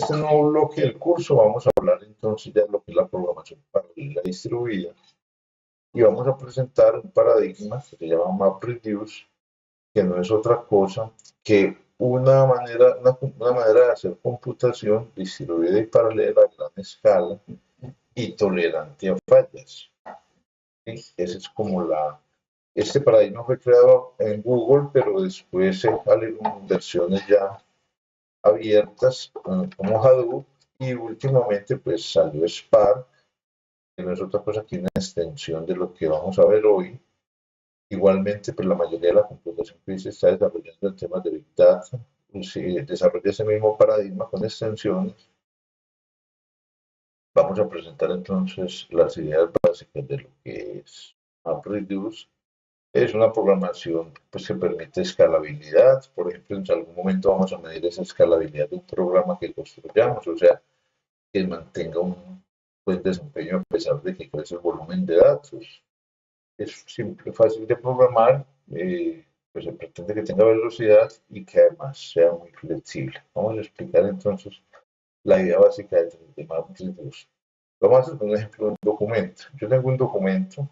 este nuevo bloque del curso vamos a hablar entonces ya de lo que es la programación paralela distribuida y vamos a presentar un paradigma que se llama MapReduce, que no es otra cosa que una manera de hacer computación distribuida y paralela a gran escala y tolerante a fallas. ¿Sí? Ese es como este paradigma fue creado en Google, pero después se salieron versiones ya abiertas como Hadoop y últimamente pues salió Spark, que no es otra cosa que una extensión de lo que vamos a ver hoy. Igualmente, pues la mayoría de la computación que se está desarrollando en temas de Big Data, pues, desarrolla ese mismo paradigma con extensiones. Vamos a presentar entonces las ideas básicas de lo que es MapReduce. Es una programación pues, que permite escalabilidad. Por ejemplo, en algún momento vamos a medir esa escalabilidad de un programa que construyamos, o sea, que mantenga un buen desempeño a pesar de que crece el volumen de datos. Es simple, fácil de programar, pues se pretende que tenga velocidad y que además sea muy flexible. Vamos a explicar entonces la idea básica de MapReduce. Vamos a hacer un ejemplo de un documento. Yo tengo un documento,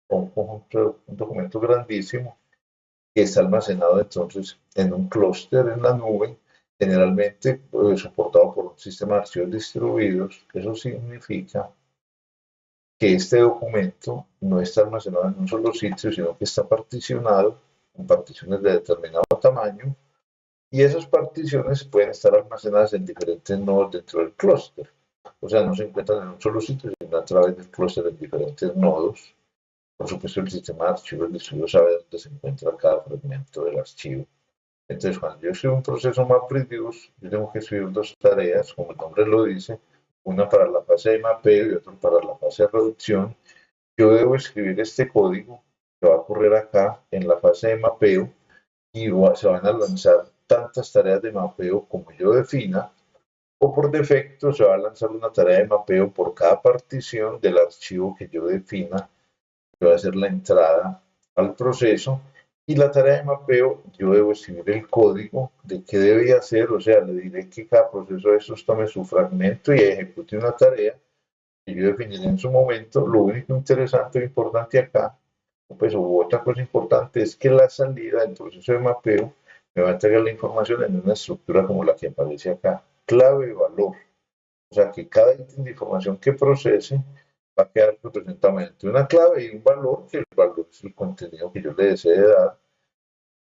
un documento grandísimo, que está almacenado entonces en un clúster en la nube, generalmente soportado por un sistema de archivos distribuidos. Eso significa que este documento no está almacenado en un solo sitio, sino que está particionado en particiones de determinado tamaño, y esas particiones pueden estar almacenadas en diferentes nodos dentro del clúster. O sea, no se encuentran en un solo sitio, sino a través del clúster en diferentes nodos. Por supuesto, el sistema de archivos distribuidos sabe dónde se encuentra cada fragmento del archivo. Entonces, cuando yo escribo un proceso MapReduce, yo tengo que escribir dos tareas, como el nombre lo dice, una para la fase de mapeo y otra para la fase de reducción. Yo debo escribir este código que va a ocurrir acá en la fase de mapeo y se van a lanzar tantas tareas de mapeo como yo defina, o por defecto se va a lanzar una tarea de mapeo por cada partición del archivo que yo defina, que va a ser la entrada al proceso. Y la tarea de mapeo, yo debo escribir el código de qué debe hacer, o sea, le diré que cada proceso de estos tome su fragmento y ejecute una tarea que yo definiré en su momento. Lo único interesante o importante acá, pues otra cosa importante, es que la salida del proceso de mapeo me va a entregar la información en una estructura como la que aparece acá, clave-valor. O sea, que cada ítem de información que procese va a quedar representado mediante una clave y un valor, que el valor es el contenido que yo le desee dar.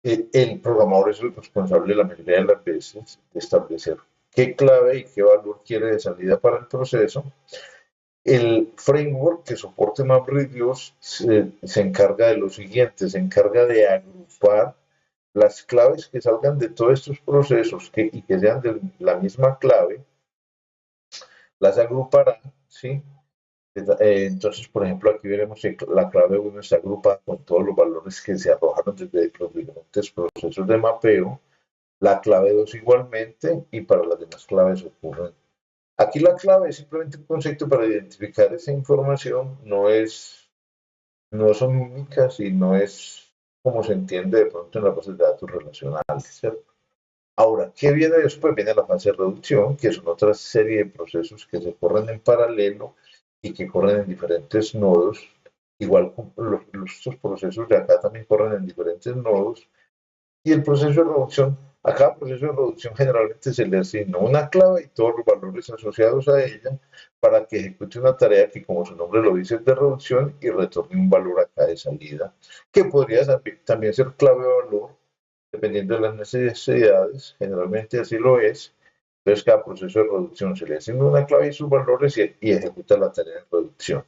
El programador es el responsable la mayoría de las veces de establecer qué clave y qué valor quiere de salida para el proceso. El framework que soporte MapReduce se encarga de lo siguiente, se encarga de agrupar las claves que salgan de todos estos procesos y que sean de la misma clave, las agrupará, ¿sí? Entonces, por ejemplo, aquí veremos que la clave 1 está agrupada con todos los valores que se arrojaron desde los diferentes procesos de mapeo, la clave 2 igualmente, y para las demás claves ocurren. Aquí la clave es simplemente un concepto para identificar esa información, no son únicas y no es como se entiende de pronto en las bases de datos relacionales, ¿cierto? Ahora, ¿qué viene después? Viene la fase de reducción, que son otra serie de procesos que se corren en paralelo y que corren en diferentes nodos. Igual estos procesos de acá también corren en diferentes nodos. Y el proceso de reducción, a cada proceso de reducción generalmente se le asigna una clave y todos los valores asociados a ella para que ejecute una tarea que, como su nombre lo dice, es de reducción y retorne un valor acá de salida, que podría también ser clave o valor, dependiendo de las necesidades, generalmente así lo es. Entonces, cada proceso de reducción se le asigna una clave y sus valores y ejecuta la tarea de reducción.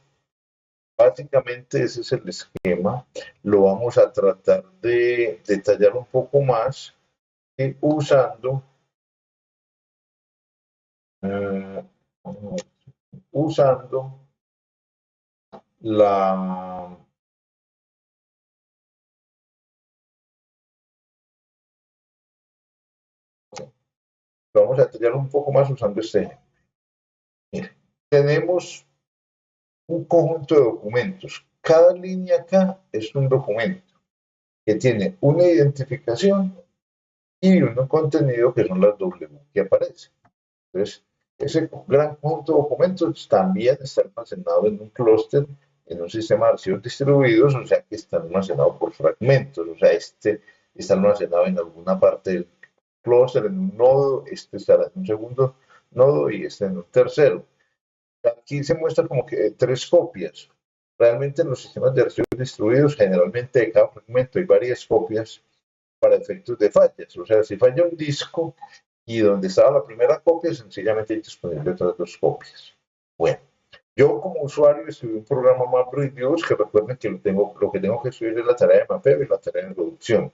Básicamente ese es el esquema. Lo vamos a tratar de detallar un poco más usando, eh, usando la, lo vamos a detallar un poco más usando este ejemplo. Mire, tenemos un conjunto de documentos. Cada línea acá es un documento que tiene una identificación y un contenido que son las W que aparecen. Entonces, Ese gran conjunto de documentos también está almacenado en un clúster, en un sistema de archivos distribuidos, o sea que está almacenado por fragmentos, o sea, este está almacenado en alguna parte del clúster, en un nodo, este estará en un segundo nodo y este en un tercero. Aquí se muestra como que tres copias. Realmente en los sistemas de archivos distribuidos, generalmente de cada fragmento hay varias copias para efectos de fallas. O sea, si falla un disco y donde estaba la primera copia, sencillamente hay disponible otras dos copias. Bueno, yo como usuario escribí un programa MapReduce que recuerden que lo que tengo que escribir es la tarea de mapeo y la tarea de reducción.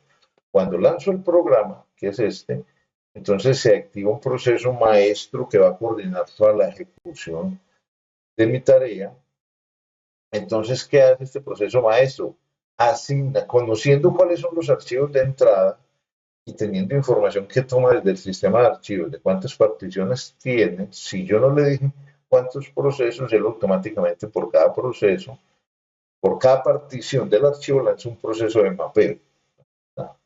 Cuando lanzo el programa, que es este, entonces se activa un proceso maestro que va a coordinar toda la ejecución de mi tarea. Entonces, ¿qué hace este proceso maestro? Asigna, conociendo cuáles son los archivos de entrada y teniendo información que toma desde el sistema de archivos, de cuántas particiones tiene, si yo no le dije cuántos procesos, él automáticamente por cada proceso, por cada partición del archivo lanza un proceso de mapeo, ¿no?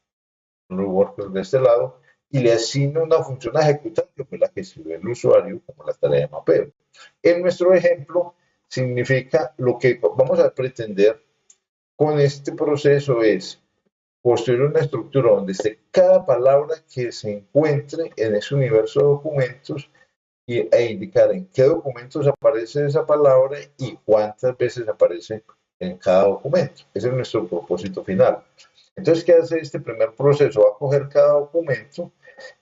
Un worker de este lado, y le asigna una función a ejecutar que fue la que escribió el usuario como la tarea de mapeo. En nuestro ejemplo, significa lo que vamos a pretender con este proceso es construir una estructura donde esté cada palabra que se encuentre en ese universo de documentos e indicar en qué documentos aparece esa palabra y cuántas veces aparece en cada documento. Ese es nuestro propósito final. Entonces, ¿qué hace este primer proceso? Va a coger cada documento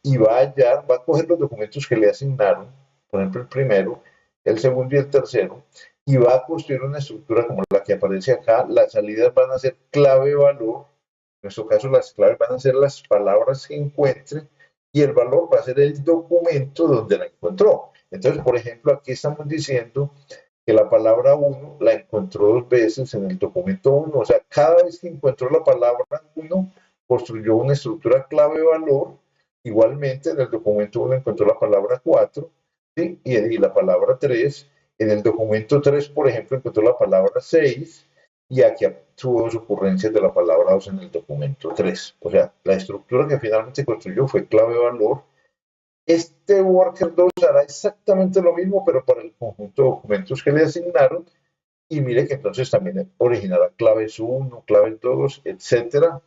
y va a hallar, va a coger los documentos que le asignaron, por ejemplo, el primero, el segundo y el tercero, y va a construir una estructura como la que aparece acá. Las salidas van a ser clave-valor. En nuestro caso, las claves van a ser las palabras que encuentre y el valor va a ser el documento donde la encontró. Entonces, por ejemplo, aquí estamos diciendo que la palabra uno la encontró dos veces en el documento uno. O sea, cada vez que encontró la palabra uno, construyó una estructura clave-valor. Igualmente, en el documento uno encontró la palabra 4, ¿sí? Y la palabra 3. En el documento 3, por ejemplo, encontró la palabra 6 y aquí tuvo dos ocurrencias de la palabra 2 en el documento 3. O sea, la estructura que finalmente construyó fue clave-valor. Este worker 2 hará exactamente lo mismo, pero para el conjunto de documentos que le asignaron. Y mire que entonces también originará claves 1, claves 2, etcétera.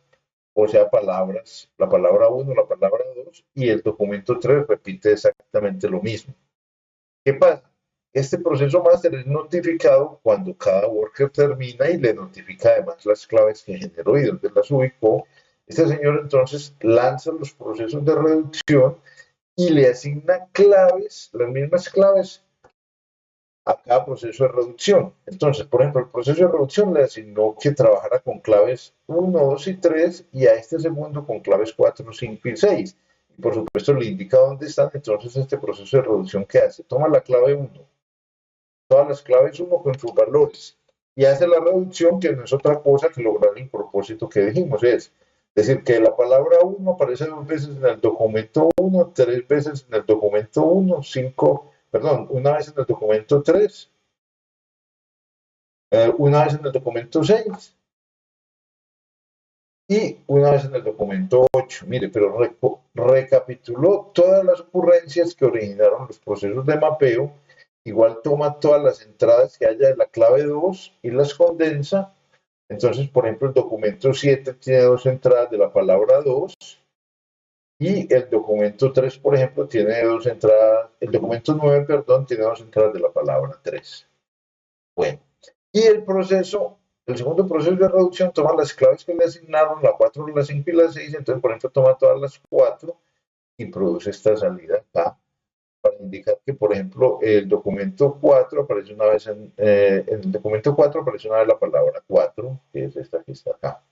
O sea, palabras, la palabra 1, la palabra 2, y el documento 3 repite exactamente lo mismo. ¿Qué pasa? Este proceso master es notificado cuando cada worker termina y le notifica además las claves que generó y donde las ubicó. Este señor entonces lanza los procesos de reducción y le asigna claves, las mismas claves a cada proceso de reducción. Entonces, por ejemplo, el proceso de reducción le asignó que trabajara con claves 1, 2 y 3 y a este segundo con claves 4, 5 y 6. Y por supuesto le indica dónde están. Entonces este proceso de reducción que hace, toma la clave 1, todas las claves 1 con sus valores y hace la reducción, que no es otra cosa que lograr el propósito que dijimos, es decir, que la palabra 1 aparece dos veces en el documento 1, tres veces en el documento 1, una vez en el documento 3, una vez en el documento 6 y una vez en el documento 8. Mire, pero recapituló todas las ocurrencias que originaron los procesos de mapeo. Igual toma todas las entradas que haya de la clave 2 y las condensa. Entonces, por ejemplo, el documento 7 tiene dos entradas de la palabra 2 y el documento 3, por ejemplo, tiene dos entradas, el documento 9, perdón, tiene dos entradas de la palabra 3. Bueno, y el segundo proceso de reducción toma las claves que le asignaron, la 4, la 5 y la 6, entonces, por ejemplo, toma todas las 4 y produce esta salida acá para indicar que, por ejemplo, el documento 4 aparece una vez en el documento 4 aparece una vez la palabra 4, que es esta que está acá.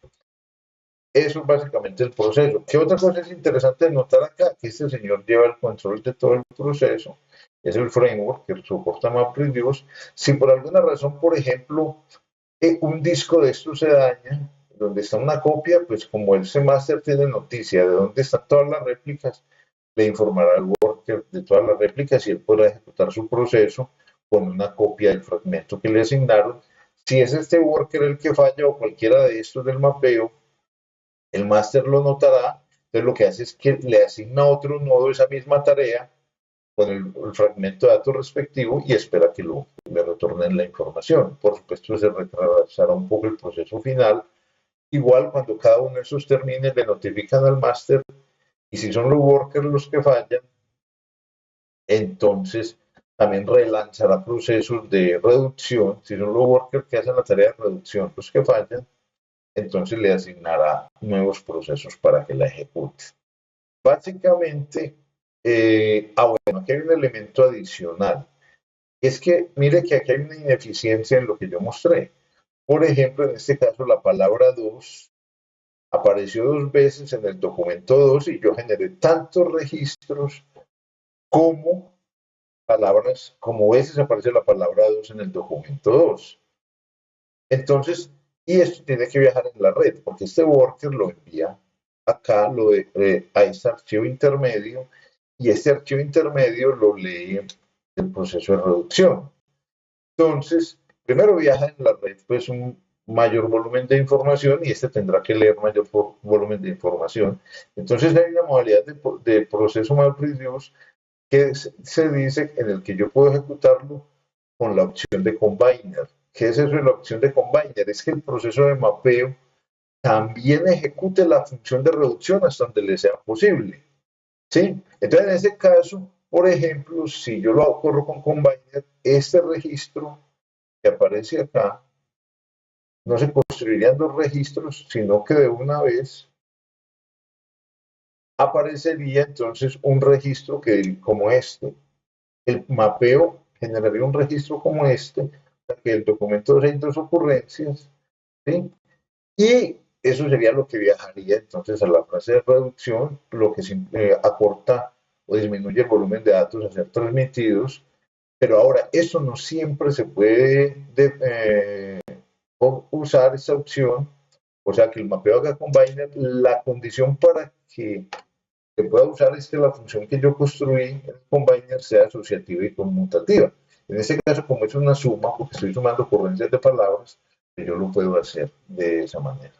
Eso es básicamente el proceso. ¿Qué otra cosa es interesante de notar acá? Que este señor lleva el control de todo el proceso. Es el framework que soporta MapReduce. Si por alguna razón, por ejemplo, un disco de estos se daña, donde está una copia, pues como el CMaster tiene noticia de dónde están todas las réplicas, le informará al worker de todas las réplicas y él podrá ejecutar su proceso con una copia del fragmento que le asignaron. Si es este worker el que falla o cualquiera de estos del mapeo, el máster lo notará. Entonces lo que hace es que le asigna a otro nodo esa misma tarea con el fragmento de datos respectivo y espera que le retornen la información. Por supuesto, se retrasará un poco el proceso final. Igual, cuando cada uno de esos termine, le notifican al máster y si son los workers los que fallan, entonces también relanzará procesos de reducción. Si son los workers que hacen la tarea de reducción los que fallan, entonces le asignará nuevos procesos para que la ejecute. Básicamente, bueno, aquí hay un elemento adicional. Es que, mire que aquí hay una ineficiencia en lo que yo mostré. Por ejemplo, en este caso, la palabra 2 apareció 2 veces en el documento 2 y yo generé tantos registros como palabras, como veces aparece la palabra 2 en el documento 2. Entonces, y esto tiene que viajar en la red, porque este worker lo envía acá a este archivo intermedio y este archivo intermedio lo lee el proceso de reducción. Entonces, primero viaja en la red pues un mayor volumen de información y este tendrá que leer mayor volumen de información. Entonces hay una modalidad de proceso MapReduce que se dice en el que yo puedo ejecutarlo con la opción de Combiner. ¿Qué es eso de la opción de Combiner? Es que el proceso de mapeo también ejecute la función de reducción hasta donde le sea posible. ¿Sí? Entonces, en ese caso, por ejemplo, si yo lo corro con Combiner, este registro que aparece acá, no se construirían 2 registros, sino que de una vez aparecería entonces un registro que, como este, el mapeo generaría un registro como este, que el documento de 2 ocurrencias, ¿sí? Y eso sería lo que viajaría entonces a la fase de reducción, lo que acorta o disminuye el volumen de datos a ser transmitidos. Pero ahora, eso no siempre se puede usar esa opción, o sea, que el mapeo haga Combiner. La condición para que se pueda usar es que la función que yo construí en el Combiner sea asociativa y conmutativa. En este caso, como es una suma, porque estoy sumando ocurrencias de palabras, yo lo puedo hacer de esa manera.